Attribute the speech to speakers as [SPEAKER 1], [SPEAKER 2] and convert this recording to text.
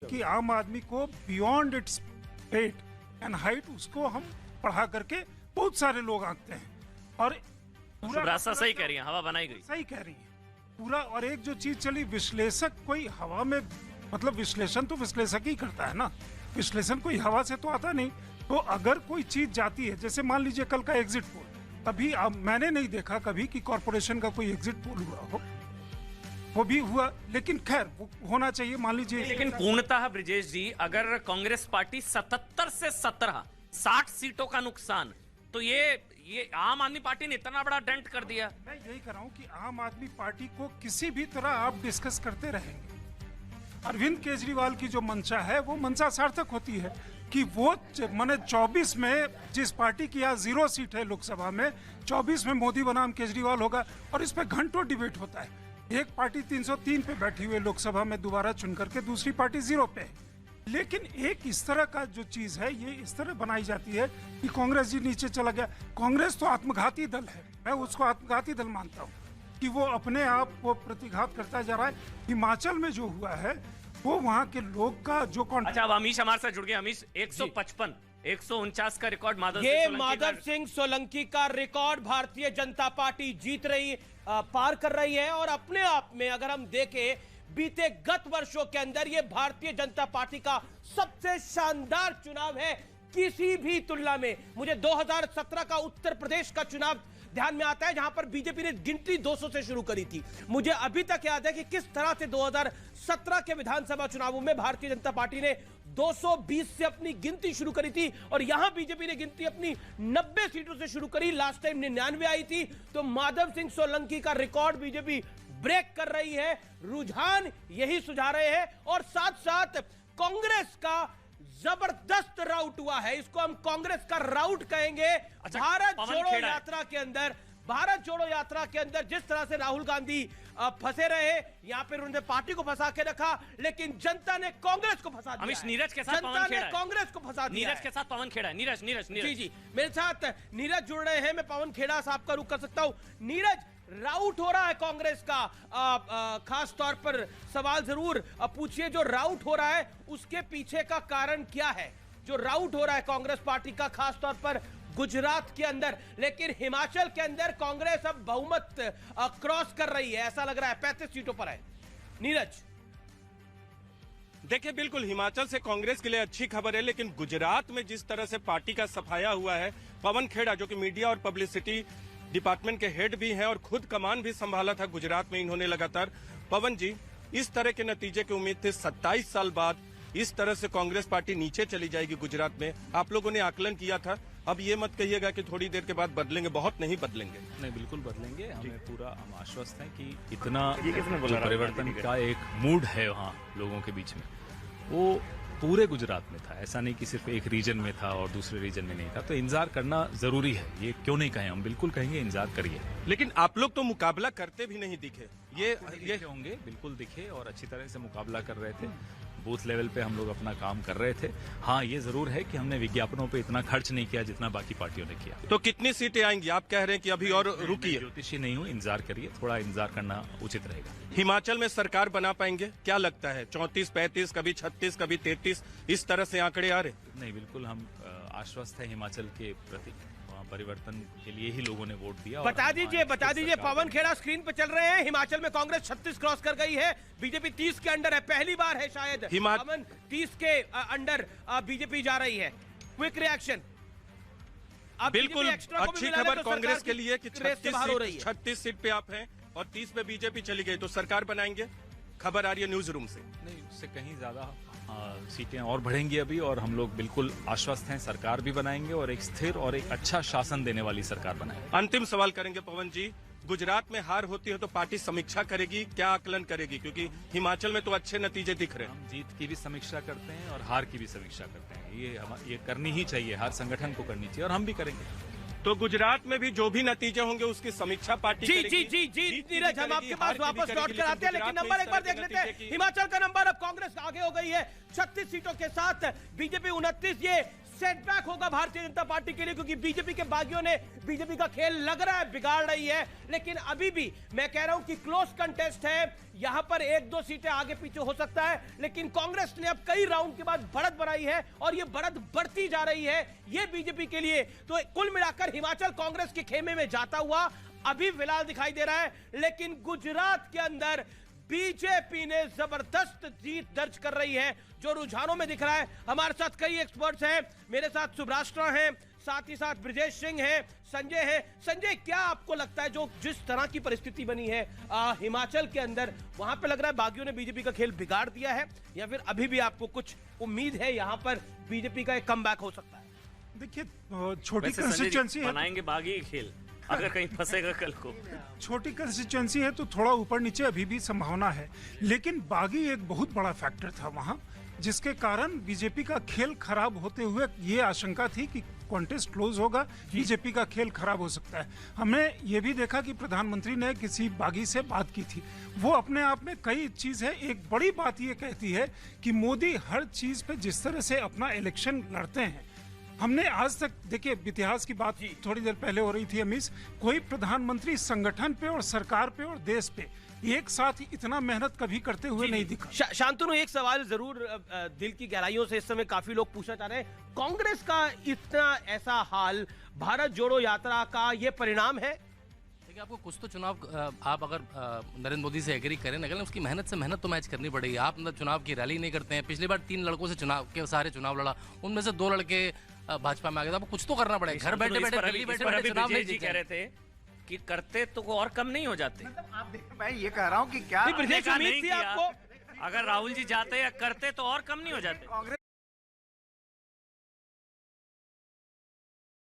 [SPEAKER 1] कि आम आदमी को beyond its weight and height उसको हम पढ़ा करके बहुत सारे लोग आंकते हैं और पूरा
[SPEAKER 2] रास्ता सही कह रही है, हवा बनाई गई,
[SPEAKER 1] सही कह रही है पूरा। और एक जो चीज चली विश्लेषक, कोई हवा में मतलब विश्लेषण तो विश्लेषक ही करता है ना, विश्लेषण कोई हवा से तो आता नहीं। तो अगर कोई चीज जाती है, जैसे मान लीजिए कल का एग्जिट पोल, अभी मैंने नहीं देखा कभी कि कॉर्पोरेशन का कोई एग्जिट पोल हुआ हो, वो भी हुआ, लेकिन खैर वो होना चाहिए मान लीजिए।
[SPEAKER 2] लेकिन पूर्णतः ब्रिजेश जी, अगर कांग्रेस पार्टी 77 से 17 60 सीटों का नुकसान, तो ये आम आदमी पार्टी ने इतना बड़ा डेंट कर दिया।
[SPEAKER 1] मैं यही कर रहा हूँ कि आम आदमी पार्टी को किसी भी तरह आप डिस्कस करते रहेंगे, अरविंद केजरीवाल की जो मंशा है वो मंशा सार्थक होती है कि वो मैंने 24 में जिस पार्टी की यहाँ 0 सीट है लोकसभा में, 24 में मोदी बनाम केजरीवाल होगा और इस पे घंटों डिबेट होता है। एक पार्टी 303 पे बैठी हुई लोकसभा में दोबारा चुन करके, दूसरी पार्टी 0 पे है। लेकिन एक इस तरह का जो चीज है ये इस तरह बनाई जाती है कि कांग्रेस जी नीचे चला गया। कांग्रेस तो आत्मघाती दल है, मैं उसको आत्मघाती दल मानता हूँ कि वो अपने आप को प्रतिघात करता जा रहा है। हिमाचल में जो हुआ है वो वहाँ के लोग का जो
[SPEAKER 2] अच्छा, अब अमीश हमारे साथ जुड़ गए। अमीश, 155 149 का रिकॉर्ड
[SPEAKER 3] माधव सिंह सोलंकी का रिकॉर्ड भारतीय जनता पार्टी जीत रही, पार कर रही है। और अपने आप में अगर हम देखें बीते गत वर्षों के अंदर ये भारतीय जनता पार्टी का सबसे शानदार चुनाव है किसी भी तुलना में। मुझे 2017 का उत्तर प्रदेश का चुनाव ध्यान में आता है जहां पर बीजेपी ने गिनती 200 से शुरू करी थी। मुझे अभी तक याद है कि किस तरह से 2017 के विधानसभा चुनावों में भारतीय जनता पार्टी ने 220 से अपनी गिनती शुरू करी थी और यहां बीजेपी ने गिनती अपनी 90 सीटों से शुरू करी। लास्ट टाइम 99 आई थी। तो माधव सिंह सोलंकी का रिकॉर्ड बीजेपी ब्रेक कर रही है, रुझान यही सुझा रहे हैं। और साथ साथ कांग्रेस का जबरदस्त राउट हुआ है, इसको हम कांग्रेस का राउट कहेंगे।
[SPEAKER 2] अच्छा,
[SPEAKER 3] भारत जोड़ो यात्रा के अंदर, भारत जोड़ो यात्रा के अंदर जिस तरह से राहुल गांधी फंसे रहे, यहां पर उन्होंने पार्टी को फंसा के रखा, लेकिन जनता ने कांग्रेस को फंसा दिया।
[SPEAKER 2] नीरज के साथ
[SPEAKER 3] जनता ने कांग्रेस को फंसा दिया।
[SPEAKER 2] नीरज के साथ पवन खेड़ा, नीरज
[SPEAKER 3] जी मेरे साथ नीरज जुड़ रहे हैं। मैं पवन खेड़ा साहब का रुख कर सकता हूं। नीरज, राउट हो रहा है कांग्रेस का, खास तौर पर सवाल जरूर पूछिए, जो राउट हो रहा है उसके पीछे का कारण क्या है? जो राउट हो रहा है कांग्रेस पार्टी का खास तौर पर गुजरात के अंदर, लेकिन हिमाचल के अंदर कांग्रेस अब बहुमत क्रॉस कर रही है, ऐसा लग रहा है 35 सीटों पर है। नीरज,
[SPEAKER 4] देखिए बिल्कुल हिमाचल से कांग्रेस के लिए अच्छी खबर है, लेकिन गुजरात में जिस तरह से पार्टी का सफाया हुआ है, पवन खेड़ा जो कि मीडिया और पब्लिसिटी डिपार्टमेंट के हेड भी हैं और खुद कमान भी संभाला था गुजरात में इन्होंने लगातार। पवन जी, इस तरह के नतीजे की उम्मीद थी 27 साल बाद इस तरह से कांग्रेस पार्टी नीचे चली जाएगी गुजरात में, आप लोगों ने आकलन किया था। अब ये मत कहिएगा कि थोड़ी देर के बाद बदलेंगे, बहुत नहीं बदलेंगे।
[SPEAKER 5] नहीं, बिल्कुल बदलेंगे। हम आश्वस्त हैं कि इतना परिवर्तन का एक मूड है वहाँ लोगों के बीच में, वो पूरे गुजरात में था। ऐसा नहीं कि सिर्फ एक रीजन में था और दूसरे रीजन में नहीं था। तो इंतजार करना जरूरी है, ये क्यों नहीं कहें, हम बिल्कुल कहेंगे इंतजार करिए।
[SPEAKER 4] लेकिन आप लोग तो मुकाबला करते भी नहीं दिखे, ये
[SPEAKER 5] होंगे, बिल्कुल दिखे और अच्छी तरह से मुकाबला कर रहे थे। बूथ लेवल पे हम लोग अपना काम कर रहे थे। हाँ, ये जरूर है कि हमने विज्ञापनों पे इतना खर्च नहीं किया जितना बाकी पार्टियों ने किया।
[SPEAKER 4] तो कितनी सीटें आएंगी? आप कह रहे हैं कि अभी और रुकिए।
[SPEAKER 5] ज्योतिषी नहीं हूँ, इंतजार करिए, थोड़ा इंतजार करना उचित रहेगा।
[SPEAKER 4] हिमाचल में सरकार बना पाएंगे क्या लगता है? 34, 35, कभी 36, कभी 33, इस तरह से आंकड़े आ रहे?
[SPEAKER 5] नहीं, बिल्कुल हम आश्वस्त है हिमाचल के प्रति, परिवर्तन के लिए ही लोगों ने वोट दिया।
[SPEAKER 3] बता दीजिए पवन खेड़ा स्क्रीन पे चल रहे हैं। हिमाचल में कांग्रेस 36 क्रॉस कर गई है, बीजेपी 30 के अंडर है, पहली बार है शायद पवन 30 के अंडर बीजेपी जा रही है। Quick reaction.
[SPEAKER 4] बिल्कुल अच्छी खबर कांग्रेस के लिए कि 36 सीट पे आप हैं और 30 पे बीजेपी चली गई, तो सरकार बनाएंगे, खबर आ रही है न्यूज रूम से।
[SPEAKER 5] नहीं, उससे कहीं ज्यादा सीटें और बढ़ेंगी अभी, और हम लोग बिल्कुल आश्वस्त हैं, सरकार भी बनाएंगे और एक स्थिर और एक अच्छा शासन देने वाली सरकार बनाएंगे।
[SPEAKER 4] अंतिम सवाल करेंगे पवन जी, गुजरात में हार होती है तो पार्टी समीक्षा करेगी, क्या आकलन करेगी? क्योंकि हिमाचल में तो अच्छे नतीजे दिख रहे हैं।
[SPEAKER 5] हम जीत की भी समीक्षा करते हैं और हार की भी समीक्षा करते हैं, ये करनी ही चाहिए, हर संगठन को करनी चाहिए और हम भी करेंगे।
[SPEAKER 4] तो गुजरात में भी जो भी नतीजे होंगे उसकी समीक्षा पार्टी करेगी।
[SPEAKER 3] जी नीरज, हम आपके पास वापस लौट कर आते हैं, लेकिन नंबर एक बार देख लेते हैं। हिमाचल का नंबर अब कांग्रेस आगे हो गई है 36 सीटों के साथ, बीजेपी 29, ये सेटबैक होगा भारतीय जनता पार्टी के लिए, क्योंकि बीजेपी के बागियों ने बीजेपी का खेल लग रहा है बिगाड़ रही है। लेकिन अभी भी मैं कह रहा हूं कि क्लोज कंटेस्ट है, यहां पर 1-2 सीटें आगे पीछे हो सकता है, लेकिन कांग्रेस ने अब कई राउंड के बाद बढ़त बनाई है और ये बढ़त बढ़ती जा रही है ये बीजेपी के लिए। तो कुल मिलाकर हिमाचल कांग्रेस के खेमे में जाता हुआ अभी फिलहाल दिखाई दे रहा है, लेकिन गुजरात के अंदर बीजेपी ने जबरदस्त जीत दर्ज कर रही है, जो रुझानों में दिख रहा है। हमारे साथ कई एक्सपर्ट्स हैं, मेरे साथ सुब्राष्ट्रा हैं, साथ ही साथ ब्रजेश सिंह हैं, संजय हैं। संजय, क्या आपको लगता है जो जिस तरह की परिस्थिति बनी है हिमाचल के अंदर, वहां पे लग रहा है बागियों ने बीजेपी का खेल बिगाड़ दिया है, या फिर अभी भी आपको कुछ उम्मीद है यहां पर बीजेपी का एक कमबैक हो सकता है?
[SPEAKER 1] देखिए, छोटी
[SPEAKER 2] वैसे संजय जी
[SPEAKER 1] कंस्टिट्यूएंसी है,
[SPEAKER 2] बनाएंगे बागी ये खेल अगर कहीं फंसेगा कल को।
[SPEAKER 1] छोटी कंस्टिट्यूएंसी है तो थोड़ा ऊपर नीचे अभी भी संभावना है, लेकिन बागी एक बहुत बड़ा फैक्टर था वहां, जिसके कारण बीजेपी का खेल खराब होते हुए ये आशंका थी कि कॉन्टेस्ट क्लोज होगा, बीजेपी का खेल खराब हो सकता है। हमने ये भी देखा कि प्रधानमंत्री ने किसी बागी से बात की थी, वो अपने आप में कई चीज है। एक बड़ी बात ये कहती है कि मोदी हर चीज पे जिस तरह से अपना इलेक्शन लड़ते हैं, हमने आज तक, देखिए इतिहास की बात थोड़ी देर पहले हो रही थी अमीश, कोई प्रधानमंत्री संगठन पे और सरकार पे और देश पे एक साथ इतना मेहनत कभी करते हुए नहीं दिखा।
[SPEAKER 3] शांतनु, एक सवाल जरूर दिल की गहराइयों से इस समय काफी लोग पूछना चाह रहे हैं, कांग्रेस का इतना ऐसा हाल भारत जोड़ो यात्रा का ये परिणाम है?
[SPEAKER 6] देखिए, आपको कुछ तो चुनाव, आप अगर नरेंद्र मोदी से एग्री करें, अगर उसकी मेहनत से मेहनत तो मैच करनी पड़ेगी। आप मतलब चुनाव की रैली नहीं करते हैं। पिछली बार 3 लड़कों से चुनाव के सारे चुनाव लड़ा, उनमें से 2 लड़के भाजपा में आ गए। आपको कुछ तो करना पड़ेगा। घर बैठे बैठे चुनाव नहीं
[SPEAKER 2] जी कह रहे थे कि करते तो वो और कम नहीं हो जाते।
[SPEAKER 7] आप देखिए, मैं ये कह रहा हूँ कि क्या
[SPEAKER 3] ब्रजेश, उम्मीद थी आपको?
[SPEAKER 2] अगर राहुल जी जाते या करते तो और कम नहीं हो जाते।
[SPEAKER 7] कांग्रेस